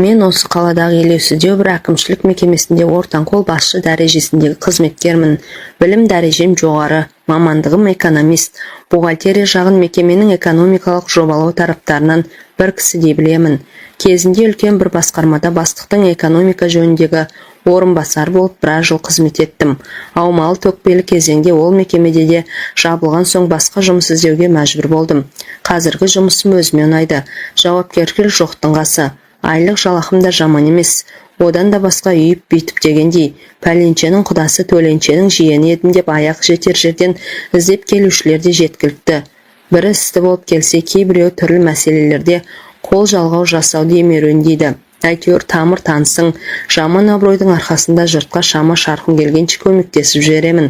Мен осы қаладағы елеусіздеу бір әкімшілік мекемесінде ортанқол басшы дәрежесіндегі қызметкермін. Білім дәрежем жоғары, мамандығым экономист. Бухгалтерия жағын мекеменің экономикалық жобалау тараптарынан бір кісідей білемін. Кезінде үлкен бір басқармада бастықтың экономика жөніндегі орынбасар болып біраз жыл қызмет еттім. Аумалы төкпелі кезеңде ол мекемеде де жабылған соң басқа жұмыс іздеуге мәжбүр болдым. Қазіргі жұмысым өзіме ұнайды. Жауапкершілік жоқтың қасы. Айлық жалақым да жаман емес. Одан да басқа үйіп бүйтіп дегендей, пәленшенің құдасы төленшенің жиені едім деп аяқ жетер жерден іздеп келушілер де жеткілікті. Бірі істі болып келсе, кейбіреу түрлі мәселелерде қол жалғау жасауды емеруіндейді. Әйтеуір тамыр танысың, жаман абыройдың арқасында жұртқа шама шарқын келгенше көмектесіп жіберемін.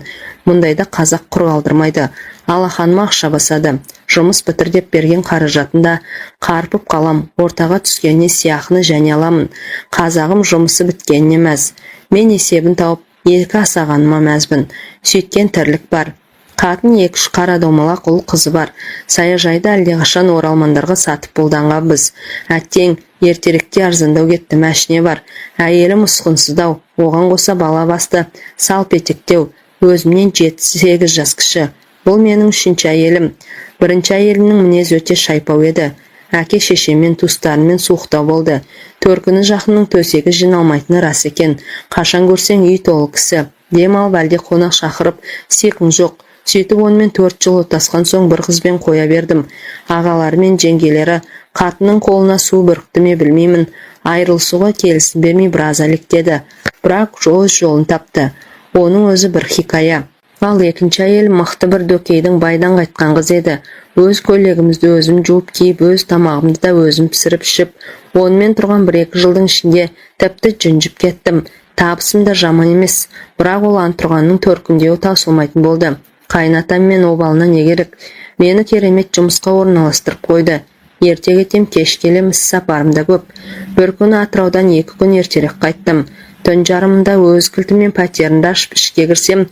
Мұндайда қазақ құр қалдырмайды. Алақаныма ақша басады. Жұмыс бітір деп берген қаражатында қарпып қалам. Ортаға түскеніне сияқыны және аламын. Қазағым жұмысы біткеніне мәз. Мен есебін тауып, екі асағаныма мәзбін. Сөйткен тірлік бар. Қатын 2-3 қара домалақ ұл қызы бар. Саяжайды әлдеқашан оралмандарға сатып болданға біз. Әттең, ертеректе арзандау кетті, мәшіне бар. Әйелім ұсқынсыздау, оған қоса бала басты, салп етектеу, өзімнен 7-8 жас кіші. Бұл менің 3-ші әйелім. Бірінші әйелімнің мінез өте шайпау еді. Әке шешемен, туыстарымен суықтау болды. Төркіні жақынның төсегі жиналмайтыны рас екен. Қашан көрсең үй толы кісі. Дем алып әлде қонақ шақырып, сиқың жоқ. Сөйтіп онымен 4 жыл отасқан соң бір қызбен қоя бердім. Ағалары мен жеңгелері қатының қолына су бүрікті ме білмеймін. Айырылысуға келісім бермей біраз әлектеді. Бірақ өз жолын тапты. Оның өзі бір хикая. Ал екінші әйел мықты бір дөкейдің байдан қайтқан қыз еді. Өз көйлегімізді өзім жуып киіп, өз тамағымды да өзім пісіріп ішіп, онымен тұрған 1-2 жылдың ішінде тіпті жүнжіп кеттім. Табысым да жаман емес, бірақ ол антұрғанның төркіндеуі таусылмайтын болды. Қайнатам мен обалына не керек? Мені керемет жұмысқа орналастырып қойды. Ерте кетем, кеш келем, іс сапарым да көп. Бір күні Атыраудан 2 күн ертерек қайттым. Түн жарымында өз кілтімен пәтерімді ашып ішке кірсем,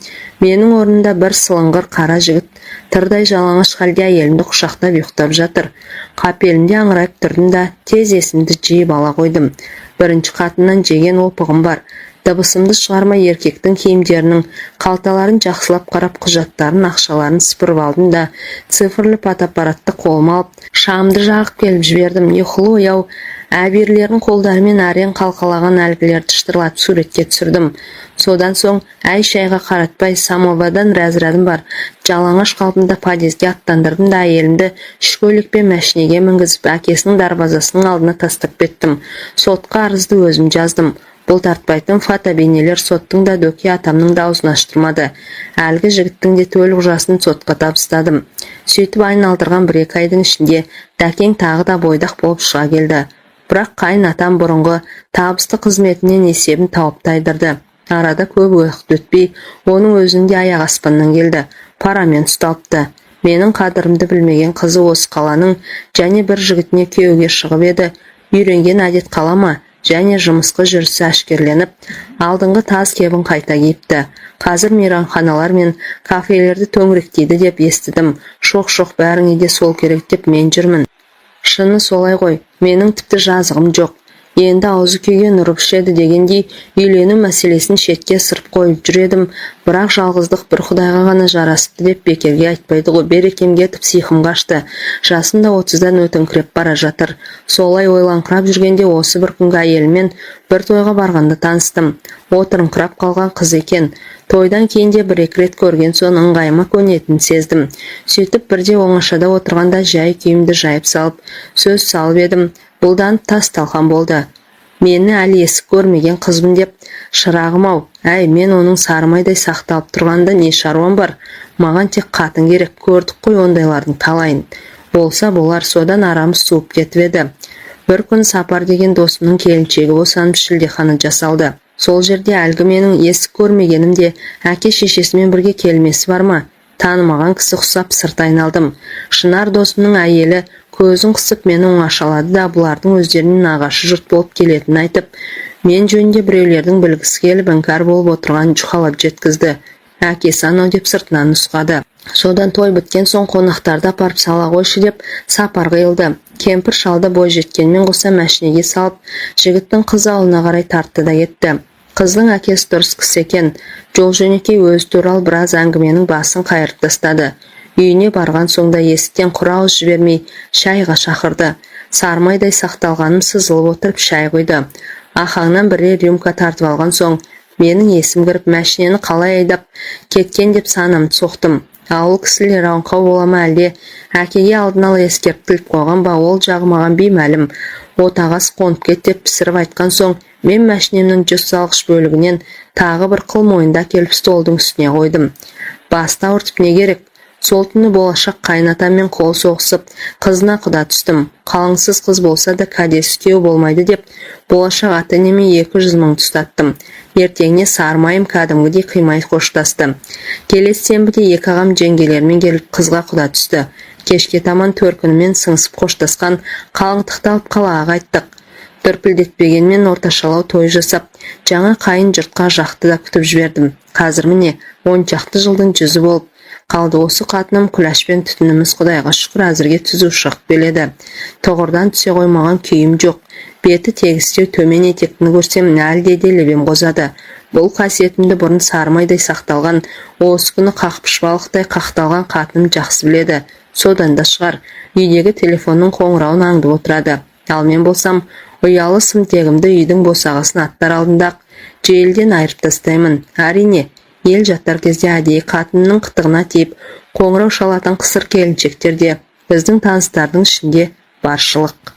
менің орнында бір сылыңғыр қара жігіт тырдай жалаңаш халде әйелімді құшақтап ұйықтап жатыр. Қапелімде аңырайып тұрдым да тез есімді жиып ала қойдым. Бірінші қатыннан жеген опығым бар. Дыбысымды шығармай еркектің киімдерінің қалталарын жақсылап қарап, құжаттарын, ақшаларын сыпырып алдым да цифрлы фотоаппаратты қолыма алып, шамды жағып келіп жібердім. Ұйқылы ояу әберлерін қолдарымен әрең қалқалаған әлгілерді шытырлатып суретке түсірдім. Содан соң әй-шайға қаратпай самовардан рәзірадым бар. Жалаңаш қалпымда подъезге аттандырдым да әйелімді шкөлікпен мәшинеге мінгізіп, әкесінің дарбазасының алдына тастап кеттім. Сотқа арызды өзім жаздым. Бұл тартпайтын фотобейнелер соттың да дөке атамның да аузын аштырмады. Әлгі жігіттің де төлік жасын сотқа табыстадым. Сөйтіп айналдырған 1-2 айдың ішінде дәкең тағы да бойдақ болып шыға келді. Бірақ қайын атам бұрынғы табысты қызметінен есебін тауып тайдырды. Арада көп уақыт өтпей, оның өзінде аяқ аспаннан келді. Парамен ұсталыпты. Менің қадірімді білмеген қызы осы қаланың және бір жігітіне күйеуге шығып еді. Үйренген әдет қала ма? Және жұмысқа жүрісі әшкерленіп, алдыңғы таз кебін қайта киіпті. Қазір мейрамханалар мен кафелерді төңіректейді деп естідім. Шоқ бәріңе де сол керек деп мен жүрмін. Шыны солай ғой, менің тіпті жазығым жоқ. Енді аузы күйген ұрып ішеді дегендей үйлену мәселесін шетке сырып қойып жүредім. Бірақ жалғыздық бір Құдайға ғана жарасыпты деп бекерге айтпайды ғой. Берекем кетіп сиқым қашты. Жасым да 30-дан өтіңкіреп бара жатыр. Солай ойланқырап жүргенде осы бір күнгі әйелмен бір тойға барғанда таныстым. Отырыңқырап қалған қыз екен. Тойдан кейін де 1-2 рет көрген соң ыңғайыма көнетінін сездім. Сөйтіп бірде оңашада отырғанда жай күйімді жайып салып, сөз салып едім. Бұлдан тас талқан болды. Мені әлі есік көрмеген қызбын деп, шырағым-ау, әй, мен оның сарымайдай сақталып тұрғанда не шаруам бар? Маған тек қатын керек, көрдік қой ондайлардың талайын. Болса болар, содан арамыз суып кетіп еді. Бір күн Сапар деген досымның келіншегі босанып шілдехана жасалды. Сол жерде әлгі менің есік көрмегенім де әке шешесімен бірге келмесі бар ма? Танымаған кісі құсап сырт айналдым. Шынар досымның әйелі көзін қысып мені оңашалады да бұлардың өздерінің нағашы жұрт болып келетінін айтып, мен жөнінде біреулердің білгісі келіп іңкәр болып отырған жұқалап жеткізді. Әкесі анау деп сыртынан нұсқады. Содан той біткен соң қонақтарды апарып сала қойшы деп Сапар қиылды. Кемпір шалда бой жеткенмен қоса мәшинеге салып, жігіттің қыз ауылына қарай тартты да кетті. Қыздың әкесі дұрыс кісі екен. Жол жөнекей өзі туралы біраз әңгіменің басын қайырып тастады. Үйіне барған соңда есіктен құр ауыз жібермей шайға шақырды. Сармайдай сақталғаным сызылып отырып шай қойды. Ахаңнан бірер рюмка тартып алған соң, менің есім кіріп, мәшинені қалай айдап кеткен деп санамды соқтым. Ауыл кісілер аңқау бола ма әлде, әкеге алдын ала ескертіліп қойған ба, ол жағы маған беймәлім. Отағасы қонып кет деп пісіріп айтқан соң, мен мәшинемнің жүз салғыш бөлігінен тағы бір қыл мойында келіп столдың үстіне қойдым. Басты ауыртып не керек? Сол түні болашақ қайнатаммен қол соғысып, қызына құда түстім. Қалыңсыз қыз болса да кәдесі күйеу болмайды деп, болашақ ата-енеме 200 мың ұстаттым. Ертеңіне сармайым кәдімгідей қимай қоштасты. Келесі сенбіде екі ағам жеңгелермен келіп қызға құда түсті. Кешке таман төркінімен сыңсып қоштасқан қалыңдықты алып қалаға қайттық. Дүрпілдетпегенмен орташалау той жасап, жаңа қайын жұртқа жақты да күтіп жібердім. Қазір міне 10 шақты жылдың жүзі болып қалды. Осы қатыным күләшпен түтініміз Құдайға шүкір әзірге түзу шығып келеді. Тоғырдан түсе қоймаған күйім жоқ. Беті тегістеу төмен етектіні көрсем әлде де лебем қозады. Бұл қасиетімді бұрын сармайдай сақталған, осы күні қақпышбалықтай қақталған қатыным жақсы біледі. Содан да шығар, үйдегі телефонның қоңырауын аңдып отырады. Ал мен болсам, ұялы сымтегімді үйдің босағасын аттар алдында желден айырып тастаймын. Әрине, ел жаттар кезде әдейі қатынның қытығына тиіп, қоңырау шалатын қысыр келіншектер де біздің таныстардың ішінде баршылық.